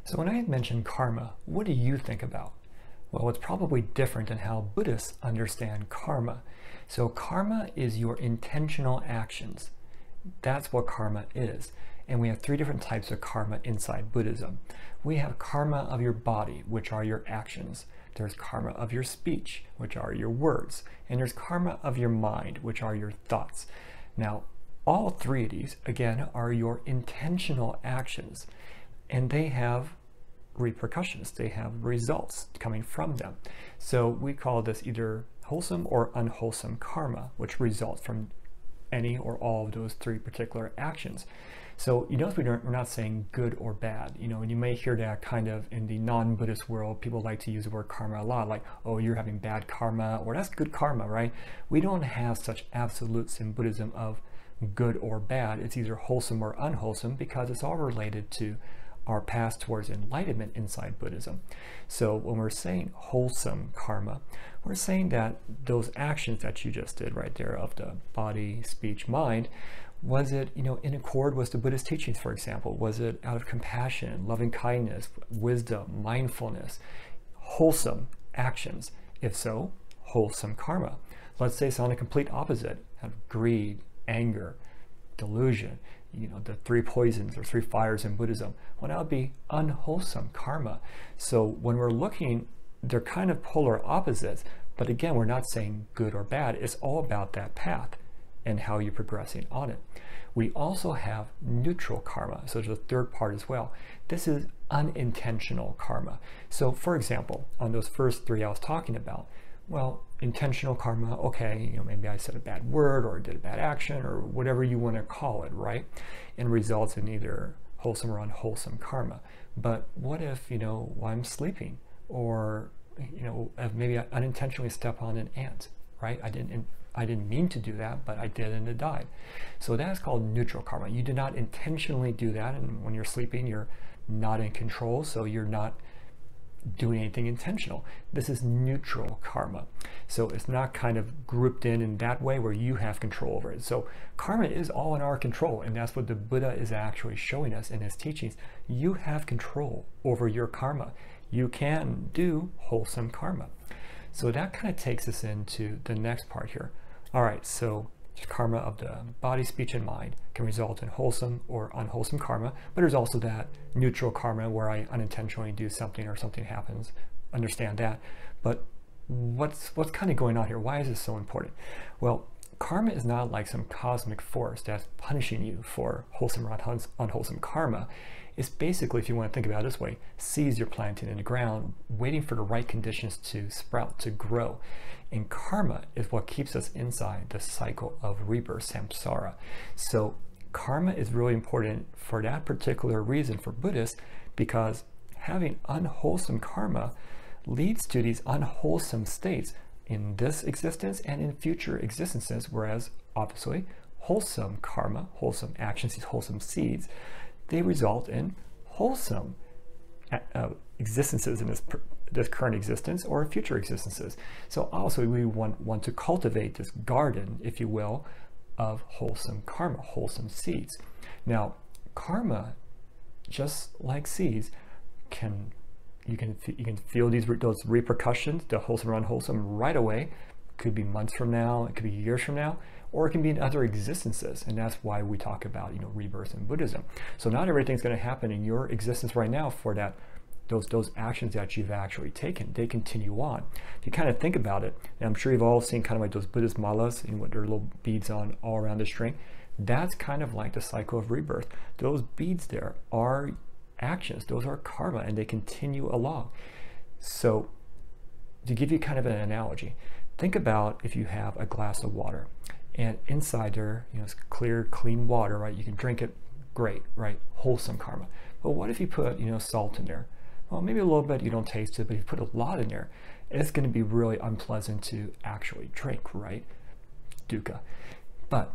So when I mention karma, what do you think about? Well, it's probably different than how Buddhists understand karma. So karma is your intentional actions. That's what karma is. And we have three different types of karma inside Buddhism. We have karma of your body, which are your actions. There's karma of your speech, which are your words. And there's karma of your mind, which are your thoughts. Now, all three of these, again, are your intentional actions. And they have repercussions. They have results coming from them. So we call this either wholesome or unwholesome karma, which results from any or all of those three particular actions. So you notice we're not saying good or bad. You know, and you may hear that kind of in the non-Buddhist world. People like to use the word karma a lot, like, oh, you're having bad karma, or that's good karma, right? We don't have such absolutes in Buddhism of good or bad. It's either wholesome or unwholesome because it's all related to our path towards enlightenment inside Buddhism. So when we're saying wholesome karma, we're saying that those actions that you just did right there of the body, speech, mind, was it, you know, in accord with the Buddhist teachings, for example? Was it out of compassion, loving kindness, wisdom, mindfulness, wholesome actions? If so, wholesome karma. Let's say it's on the complete opposite of greed, anger, delusion, you know, the three poisons or three fires in Buddhism. Well, that would be unwholesome karma. So when we're looking, they're kind of polar opposites, but again, we're not saying good or bad. It's all about that path and how you're progressing on it. We also have neutral karma. So there's a third part as well. This is unintentional karma. So for example, on those first three I was talking about, well, intentional karma, okay, you know, maybe I said a bad word or did a bad action or whatever you want to call it, right? And results in either wholesome or unwholesome karma. But what if, you know, while I'm sleeping, or, you know, maybe I unintentionally step on an ant, right? I didn't mean to do that, but I did and it died. So that's called neutral karma. You did not intentionally do that, and when you're sleeping, you're not in control, so you're not doing anything intentional. This is neutral karma. So it's not kind of grouped in that way where you have control over it. So karma is all in our control, and that's what the Buddha is actually showing us in his teachings. You have control over your karma. You can do wholesome karma. So that kind of takes us into the next part here. All right, so karma of the body, speech, and mind can result in wholesome or unwholesome karma, but there's also that neutral karma where I unintentionally do something or something happens. Understand that. But what's kind of going on here? Why is this so important? Well, karma is not like some cosmic force that's punishing you for wholesome or unwholesome karma. It's basically, if you want to think about it this way, seeds you're planting in the ground, waiting for the right conditions to sprout, to grow. And karma is what keeps us inside the cycle of rebirth, samsara. So karma is really important for that particular reason for Buddhists, because having unwholesome karma leads to these unwholesome states in this existence and in future existences, whereas obviously wholesome karma, wholesome actions, these wholesome seeds, they result in wholesome existences in this current existence or future existences. So also we want to cultivate this garden, if you will, of wholesome karma, wholesome seeds. Now, karma, just like seeds, you can feel those repercussions, the wholesome or unwholesome, right away. Could be months from now, it could be years from now, or it can be in other existences. And that's why we talk about, you know, rebirth in Buddhism. So not everything's going to happen in your existence right now for that, those actions that you've actually taken. They continue on. If you kind of think about it, and I'm sure you've all seen kind of like those Buddhist malas, you know, with their little beads on all around the string. That's kind of like the cycle of rebirth. Those beads there are actions. Those are karma, and they continue along. So to give you kind of an analogy, think about if you have a glass of water, and inside there, you know, it's clear, clean water, right? You can drink it, great, right? Wholesome karma. But what if you put, you know, salt in there? Well, maybe a little bit, you don't taste it, but if you put a lot in there, it's going to be really unpleasant to actually drink, right? Dukkha. But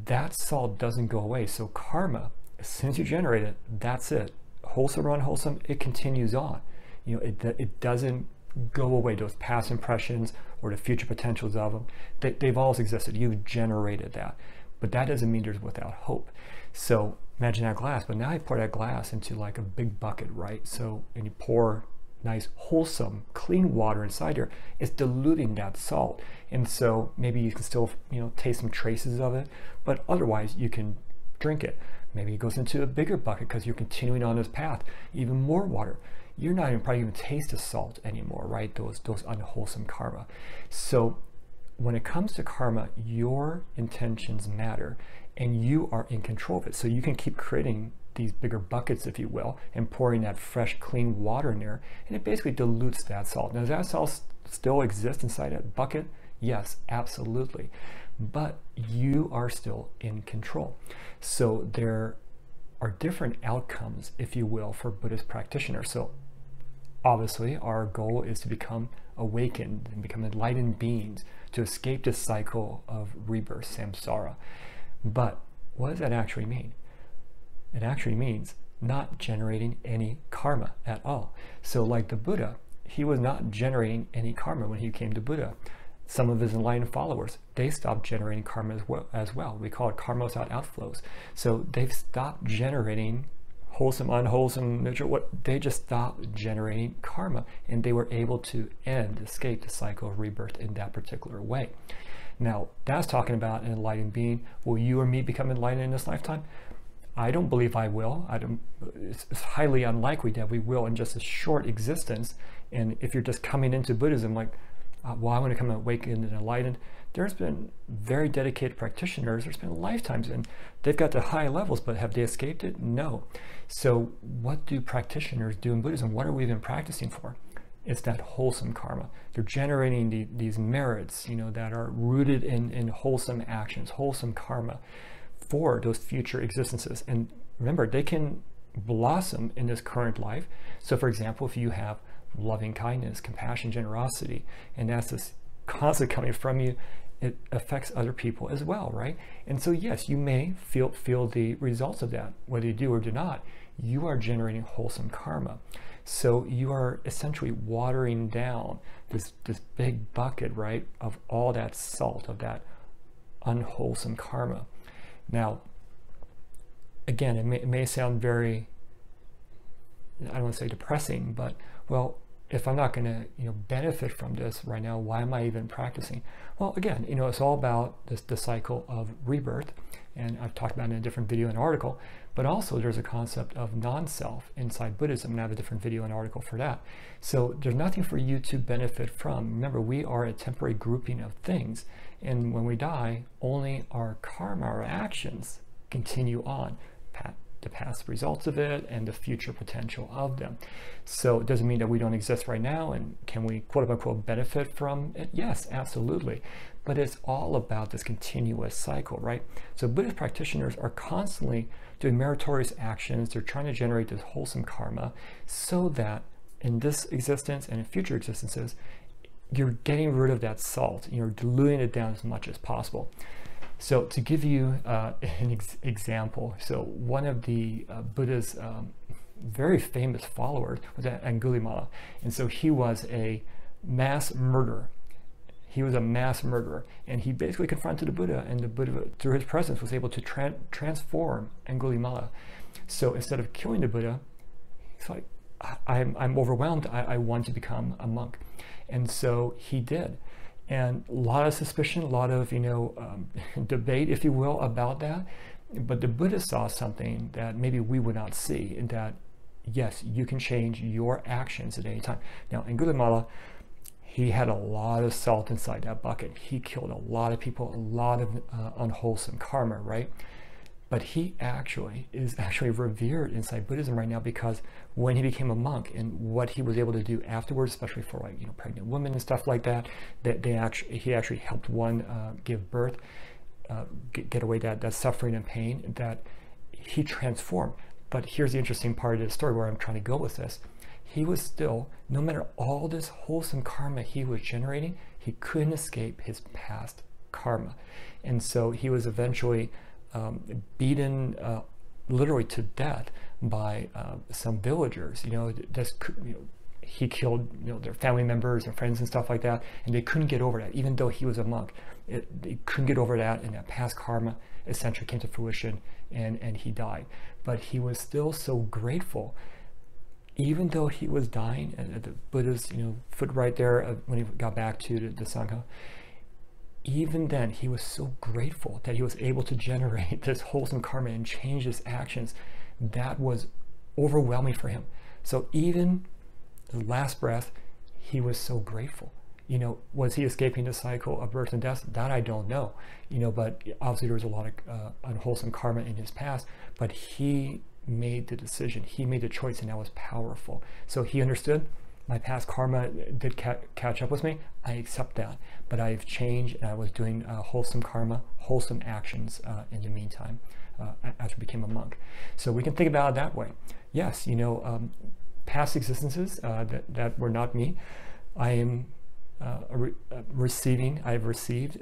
that salt doesn't go away. So karma, as soon as you generate it, that's it. Wholesome or unwholesome, it continues on. You know, it doesn't go away. Those past impressions or the future potentials of them, they've always existed. You've generated that. But that doesn't mean there's without hope. So imagine that glass, but now you pour that glass into like a big bucket, right? So, and you pour nice, wholesome, clean water inside here. It's diluting that salt. And so maybe you can still, taste some traces of it, but otherwise you can drink it. Maybe it goes into a bigger bucket because you're continuing on this path, even more water. You're not even probably even taste the salt anymore, right? Those unwholesome karma. So when it comes to karma, your intentions matter and you are in control of it. So you can keep creating these bigger buckets, if you will, and pouring that fresh, clean water in there, and it basically dilutes that salt. Now, does that salt still exist inside that bucket? Yes, absolutely. But you are still in control. So there are different outcomes, if you will, for Buddhist practitioners. So obviously, our goal is to become awakened and become enlightened beings, to escape this cycle of rebirth, samsara. But what does that actually mean? It actually means not generating any karma at all. So like the Buddha, he was not generating any karma when he came to Buddha. Some of his enlightened followers, they stopped generating karma as well. We call it karma without outflows. So they've stopped generating wholesome, unwholesome, neutral. They just stopped generating karma, and they were able to escape the cycle of rebirth in that particular way. Now, that's talking about an enlightened being. Will you or me become enlightened in this lifetime? I don't believe I will. It's highly unlikely that we will in just a short existence. And if you're just coming into Buddhism like, well, I want to come awakened and enlightened, there's been very dedicated practitioners, there's been lifetimes, and they've got to high levels, but have they escaped it? No. So what do practitioners do in Buddhism? What are we even practicing for? It's that wholesome karma. They're generating these merits, that are rooted in wholesome actions, wholesome karma, for those future existences. And remember, they can blossom in this current life. So for example, if you have loving kindness, compassion, generosity, and that's just constantly coming from you, it affects other people as well, right? And so yes, you may feel the results of that. Whether you do or do not, you are generating wholesome karma. So you are essentially watering down this big bucket, right, of all that salt, of that unwholesome karma. Now, again, it may sound very, I don't want to say depressing, but well, if I'm not going to benefit from this right now, why am I even practicing? Well, again, it's all about the cycle of rebirth, and I've talked about it in a different video and article, but also there's a concept of non-self inside Buddhism, and I have a different video and article for that. So there's nothing for you to benefit from. Remember, we are a temporary grouping of things, and when we die, only our karma, our actions, continue on, the past results of it and the future potential of them. So it doesn't mean that we don't exist right now, and can we quote unquote benefit from it? Yes, absolutely. But it's all about this continuous cycle, right? So Buddhist practitioners are constantly doing meritorious actions. They're trying to generate this wholesome karma so that in this existence and in future existences, you're getting rid of that salt. You're diluting it down as much as possible. So to give you an example, so one of the Buddha's very famous followers was Angulimala. And so he was a mass murderer. He was a mass murderer. And he basically confronted the Buddha, and the Buddha, through his presence, was able to transform Angulimala. So instead of killing the Buddha, he's like, I'm overwhelmed. I want to become a monk. And so he did. And a lot of suspicion, a lot of, debate, if you will, about that. But the Buddha saw something that maybe we would not see, in that, yes, you can change your actions at any time. Now, Angulimala, he had a lot of salt inside that bucket. He killed a lot of people, a lot of unwholesome karma, right? But he is actually revered inside Buddhism right now, because when he became a monk and what he was able to do afterwards, especially for pregnant women and stuff like that, he actually helped one give birth, get away that suffering and pain, that he transformed. But here's the interesting part of the story where I'm trying to go with this. He was still, no matter all this wholesome karma he was generating, he couldn't escape his past karma. And so he was eventually beaten literally to death by some villagers, just he killed, their family members and friends and stuff like that, and they couldn't get over that. Even though he was a monk, they couldn't get over that, and that past karma essentially came to fruition, and he died. But he was still so grateful, even though he was dying. At the Buddha's foot right there, when he got back to the Sangha, even then he was so grateful that he was able to generate this wholesome karma and change his actions. That was overwhelming for him. So even the last breath, he was so grateful. Was he escaping the cycle of birth and death? That I don't know. But obviously there was a lot of unwholesome karma in his past, but he made the decision, he made the choice, and that was powerful. So he understood, my past karma did catch up with me. I accept that, but I've changed, and I was doing wholesome karma, wholesome actions in the meantime, after I became a monk. So we can think about it that way. Yes, past existences that were not me, I am I've received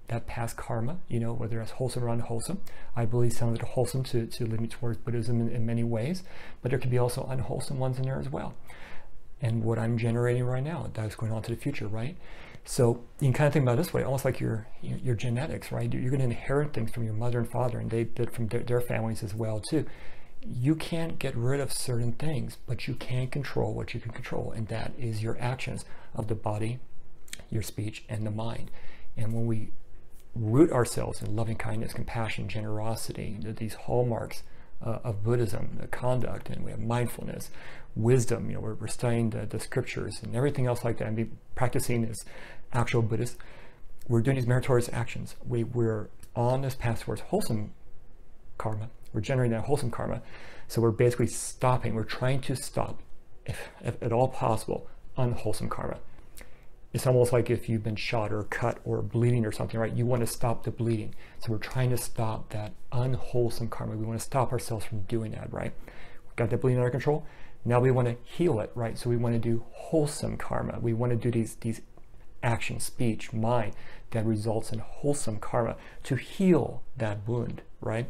that past karma, whether it's wholesome or unwholesome. I believe some of it are wholesome to lead me towards Buddhism in many ways, but there could be also unwholesome ones in there as well. And what I'm generating right now, that's going on to the future, right? So you can kind of think about it this way, almost like your genetics, right? You're going to inherit things from your mother and father, and they did from their families as well too. You can't get rid of certain things, but you can control what you can control, and that is your actions of the body, your speech, and the mind. And when we root ourselves in loving kindness, compassion, generosity, these hallmarks of Buddhism, the conduct, and we have mindfulness, wisdom, we're studying the scriptures and everything else like that, and be practicing as actual Buddhists. We're doing these meritorious actions. We're on this path towards wholesome karma. We're generating that wholesome karma. So we're basically stopping, we're trying to stop, if at all possible, unwholesome karma. It's almost like if you've been shot or cut or bleeding or something, right? You want to stop the bleeding. So we're trying to stop that unwholesome karma. We want to stop ourselves from doing that, right? We've got that bleeding under control. Now we want to heal it, right? So we want to do wholesome karma. We want to do these actions, speech, mind, that results in wholesome karma to heal that wound, right?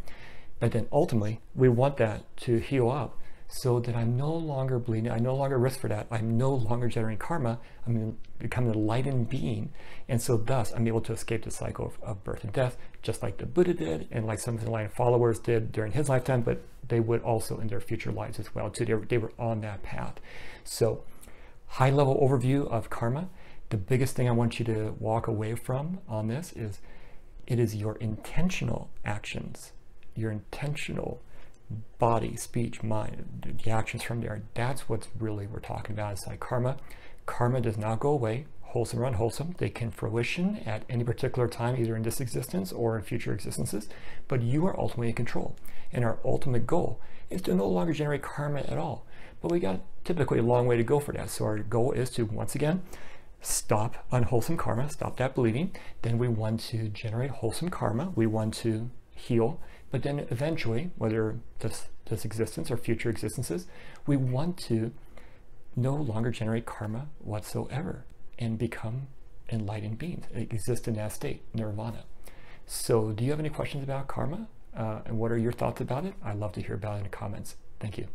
But then ultimately, we want that to heal up so that I'm no longer bleeding, I no longer risk for that, I'm no longer generating karma, I'm going to become an enlightened being, and so thus I'm able to escape the cycle of birth and death, just like the Buddha did, and like some of his enlightened followers did during his lifetime, but they would also in their future lives as well too. They were on that path. So high level overview of karma. The biggest thing I want you to walk away from on this is it is your intentional actions, your intentional body, speech, mind, the actions from there. That's what's really we're talking about. It's like karma. Karma does not go away, wholesome or unwholesome. They can fruition at any particular time, either in this existence or in future existences, but you are ultimately in control. And our ultimate goal is to no longer generate karma at all. But we got typically a long way to go for that. So our goal is to, once again, stop unwholesome karma, stop that bleeding. Then we want to generate wholesome karma. We want to heal. But then eventually, whether this existence or future existences, we want to no longer generate karma whatsoever and become enlightened beings, exist in that state, nirvana. So do you have any questions about karma? And what are your thoughts about it? I'd love to hear about it in the comments. Thank you.